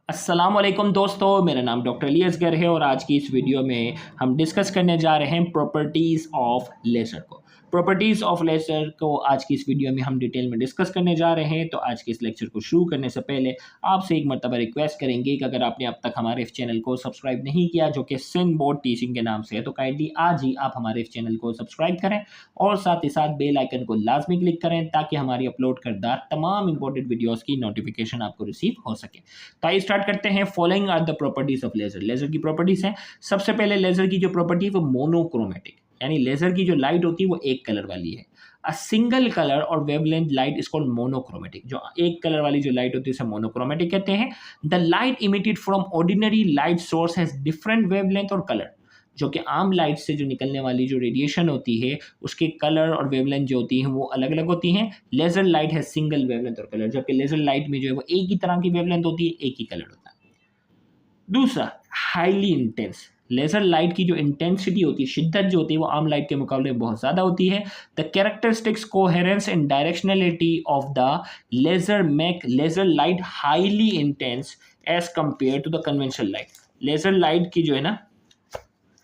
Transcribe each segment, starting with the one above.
अस्सलामुअलैकुम दोस्तों, मेरा नाम डॉक्टर अली असगर है और आज की इस वीडियो में हम डिस्कस करने जा रहे हैं प्रॉपर्टीज़ ऑफ लेज़र को। प्रॉपर्टीज़ ऑफ लेज़र को आज की इस वीडियो में हम डिटेल में डिस्कस करने जा रहे हैं। तो आज के इस लेक्चर को शुरू करने से पहले आपसे एक मर्तबा रिक्वेस्ट करेंगे कि अगर आपने अब तक हमारे इस चैनल को सब्सक्राइब नहीं किया, जो कि सिंध बोर्ड टीचिंग के नाम से है, तो काइंडली आज ही आप हमारे इस चैनल को सब्सक्राइब करें और साथ ही साथ बेल आइकन को लाजमी क्लिक करें ताकि हमारी अपलोड करदा तमाम इंपॉर्टेंट वीडियोज़ की नोटिफिकेशन आपको रिसीव हो सके। तो आइए स्टार्ट करते हैं। Following are the properties of laser. Laser की प्रॉपर्टीज हैं। सबसे पहले लेजर की जो प्रॉपर्टी है वो मोनोक्रोमेटिक, यानी लेजर की जो लाइट होती है वो एक कलर वाली है। अ सिंगल कलर और wavelength light is called monochromatic. जो एक कलर वाली जो लाइट होती है उसे मोनोक्रोमेटिक कहते हैं। The light emitted from ordinary light source has different wavelength और कलर। जो कि आम लाइट से जो निकलने वाली जो रेडिएशन होती है उसके कलर और वेवलेंथ जो होती हैं वो अलग अलग होती हैं। लेजर लाइट है सिंगल वेवलेंथ और कलर, जबकि लेजर लाइट में जो है वो एक ही तरह की वेवलेंथ होती है, एक ही कलर होता है। दूसरा, हाईली इंटेंस। लेजर लाइट की जो इंटेंसिटी होती है, शिद्दत जो होती है, वो आम लाइट के मुकाबले बहुत ज़्यादा होती है। The characteristics coherence and directionality of the laser make laser light highly intense as compare to the conventional light. Laser light की जो है ना,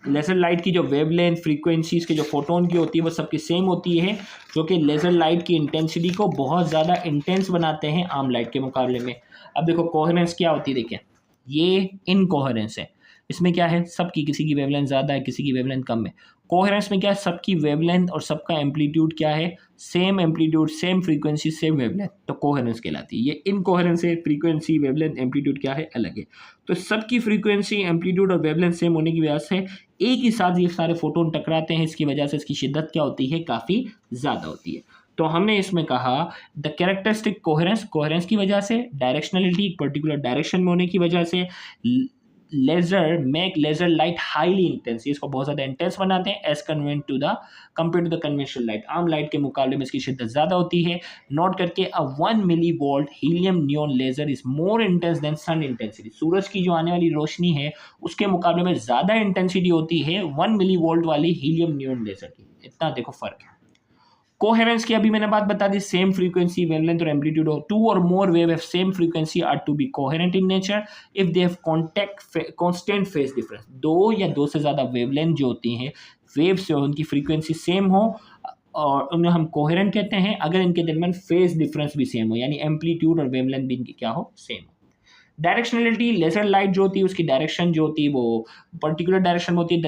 लेजर लाइट की जो वेवलेंथ फ्रीक्वेंसीज के जो फोटोन की होती है वो सबकी सेम होती है, जो कि लेजर लाइट की इंटेंसिटी को बहुत ज़्यादा इंटेंस बनाते हैं आम लाइट के मुकाबले में। अब देखो कोहेरेंस क्या होती है, देखिए ये इनकोहेरेंस है। इसमें क्या है, सबकी किसी की वेवलेंथ ज़्यादा है, किसी की वेवलेंथ कम है। कोहेरेंस में क्या है, सबकी वेवलेंथ और सबका एम्पलीट्यूड क्या है, same amplitude, same frequency, same wavelength, तो कोहेरेंस कहलाती है। ये इनकोहेरेंस है, फ्रीक्वेंसी वेवलेंथ एम्पलीट्यूड क्या है, अलग है। तो सबकी फ्रीक्वेंसी एम्पलीट्यूड और वेवलेंथ सेम होने की वजह से एक ही साथ ये सारे फोटोन टकराते हैं। इसकी वजह से इसकी शिद्दत क्या होती है, काफ़ी ज़्यादा होती है। तो हमने इसमें कहा द कैरेक्टरिस्टिक कोहेरेंस, कोहेरेंस की वजह से, डायरेक्शनलिटी पर्टिकुलर डायरेक्शन में होने की वजह से, laser make laser light highly intense, इसको बहुत ज़्यादा इंटेंस बनाते हैं as convent to the compare to the conventional light. आम लाइट के मुकाबले में इसकी शिद्दत ज़्यादा होती है। नोट करके, a 1 milli volt helium neon laser is more intense than sun intensity. सूरज की जो आने वाली रोशनी है उसके मुकाबले में ज़्यादा इंटेंसिटी होती है 1 मिली वोल्ट वाली हीलियम नियॉन लेजर की। इतना देखो फ़र्क है। कोहेरेंस की अभी मैंने बात बता दी, सेम फ्रीक्वेंसी वेवलेंथ और एम्पलीट्यूड हो, two or more wave have same frequency are to be coherent in nature if they have constant phase difference. दो या दो से ज़्यादा वेवलेंथ जो होती हैं, वेव से उनकी फ्रीक्वेंसी सेम हो और उन्हें हम कोहेरेंट कहते हैं अगर इनके दरमियान फेज डिफरेंस भी सेम हो, यानी एम्पलीट्यूड और वेवलेंथ भी इनकी क्या हो, सेम हो। डायरेक्शनलिटी, लेजर लाइट जो होती है उसकी डायरेक्शन जो होती है वो पर्टिकुलर डायरेक्शन में होती है।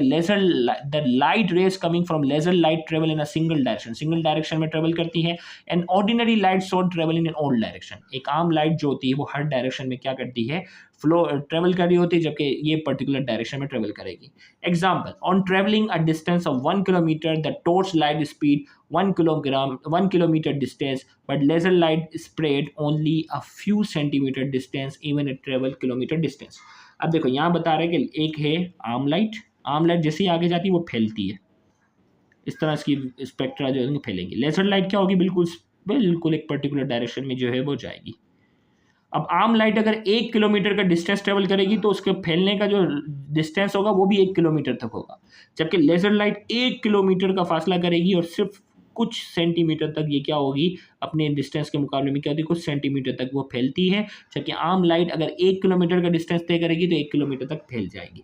The light rays coming from laser light travel in a single direction, single direction में ट्रेवल करती है। And ordinary light source travel in an all direction, एक आम लाइट जो होती है वो हर डायरेक्शन में क्या करती है, फ्लो ट्रेवल कर रही होती है, जबकि ये पर्टिकुलर डायरेक्शन में ट्रेवल करेगी। Example, on travelling a distance of 1 kilometre the torch light speed 1 kilometer distance, but laser light spread only a few centimeter distance even at travel kilometer distance। अब देखो यहाँ बता रहे हैं कि एक है आम लाइट, आम लाइट जैसे ही आगे जाती है वो फैलती है, इस तरह इसकी स्पेक्ट्रा जो है फैलेंगी। लेजर लाइट क्या होगी, बिल्कुल बिल्कुल एक पर्टिकुलर डायरेक्शन में जो है वो जाएगी। अब आम लाइट अगर 1 किलोमीटर का डिस्टेंस ट्रेवल करेगी तो उसके फैलने का जो डिस्टेंस होगा वो भी 1 किलोमीटर तक होगा, जबकि लेजर लाइट 1 किलोमीटर का फासला करेगी और सिर्फ कुछ सेंटीमीटर तक ये क्या होगी, अपने डिस्टेंस के मुकाबले में क्या होती है, कुछ सेंटीमीटर तक वो फैलती है। जबकि आम लाइट अगर 1 किलोमीटर का डिस्टेंस तय करेगी तो 1 किलोमीटर तक फैल जाएगी।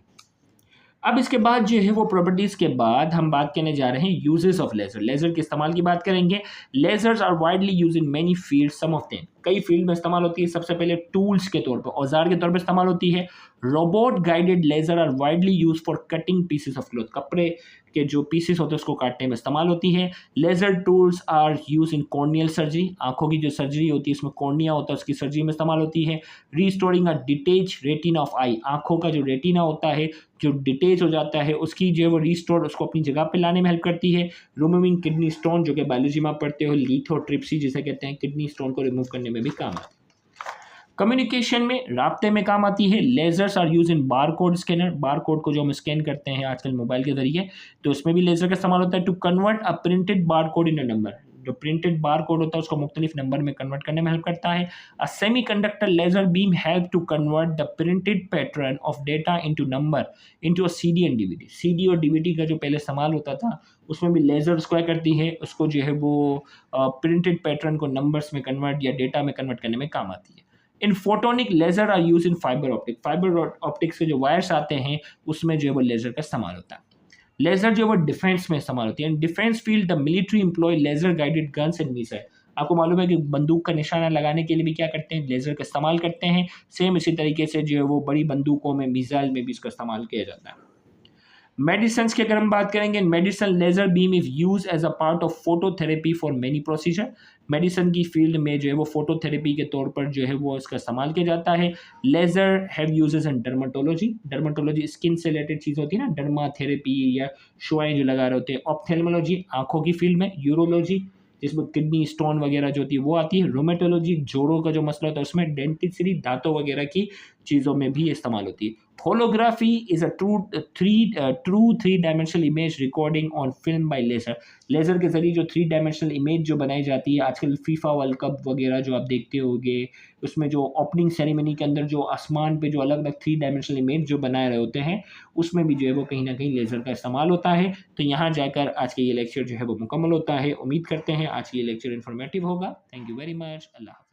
अब इसके बाद जो है वो प्रॉपर्टीज़ के बाद हम बात करने जा रहे हैं यूजेस ऑफ लेजर। लेजर के इस्तेमाल की बात करेंगे। Lasers are widely use in many field, some of them, कई फील्ड में इस्तेमाल होती है। सबसे पहले टूल्स के तौर पर, औजार के तौर पर इस्तेमाल होती है। Robot guided laser are widely use for cutting pieces of cloth, कपड़े के जो पीसेस होते हैं उसको काटने में इस्तेमाल होती है। Laser tools are use in corneal surgery, आंखों की जो सर्जरी होती है इसमें कॉर्निया होता है उसकी सर्जरी में इस्तेमाल होती है। Restoring a detach retina of eye, आंखों का जो रेटिना होता है जो डिटेच हो जाता है उसकी जो है वो रीस्टोर, उसको अपनी जगह पे लाने में हेल्प करती है। रिमूविंग किडनी स्टोन, जो कि बायोलॉजी में आप पढ़ते हो, लिथोट्रिप्सी जिसे कहते हैं, किडनी स्टोन को रिमूव करने में भी काम आती है। कम्युनिकेशन में, राब्ते में काम आती है। Lasers are use in bar code scanner, bar code को जो हम स्कैन करते हैं आजकल मोबाइल के जरिए, तो उसमें भी लेजर का इस्तेमाल होता है। To convert a printed bar code in a number, जो प्रिंटेड बार कोड होता है उसको मुख्तलिफ नंबर में कन्वर्ट करने में हेल्प करता है। A semi conductor laser beam help to convert the printed pattern of data into number into a CD and DVD. CD और डीवीडी का जो पहले इस्तेमाल होता था उसमें भी लेजर उसको क्या करती है, उसको जो है वो प्रिंटेड पैटर्न को नंबर्स में कन्वर्ट या डेटा में कन्वर्ट करने में काम आती है। In photonic laser are use in fibre optics के जो वायर्स आते हैं उसमें जो है वो लेजर का इस्तेमाल होता है। लेजर जो है वो डिफेंस में इस्तेमाल होती है। Defence field the military employ laser guided guns and missile. आपको मालूम है कि बंदूक का निशाना लगाने के लिए भी क्या करते हैं, लेजर का इस्तेमाल करते हैं। सेम इसी तरीके से जो है वो बड़ी बंदूकों में, मिसाइल में भी इसका इस्तेमाल किया जाता है। मेडिसिन की अगर हम बात करेंगे, medicine laser beam is use as a part of phototherapy for many procedure. Medicine की फील्ड में जो है वो फोटोथेरेपी के तौर पर जो है वो इसका इस्तेमाल किया जाता है। Laser have uses in dermatology. Dermatology skin से रिलेटेड चीज़ होती है ना, डर्मा थेरेपी या शुआएं जो लगा रहे होते हैं। ऑप्थेल्मोलॉजी आंखों की फील्ड में। यूरोलॉजी जिसमें किडनी स्टोन वगैरह जो होती है वो आती है। रोमेटोलॉजी जोड़ों का जो मसला होता है उसमें। डेंटिस्ट्री दांतों वगैरह की चीज़ों में भी इस्तेमाल होती है। Holography is a true three dimensional image recording on film by laser. Laser के जरिए जो थ्री डायमेंशनल इमेज जो बनाई जाती है, आजकल फीफा वर्ल्ड कप वगैरह जो आप देखते होंगे उसमें जो ओपनिंग सेरेमनी के अंदर जो आसमान पे जो अलग अलग थ्री डायमेंशनल इमेज जो बनाए रहे होते हैं उसमें भी जो है वो कहीं ना कहीं लेजर का इस्तेमाल होता है। तो यहाँ जाकर आज का ये लेक्चर जो है वो मुकम्मल होता है। उम्मीद करते हैं आज ये लेक्चर इन्फॉर्मेटिव होगा। Thank you very much. Allah.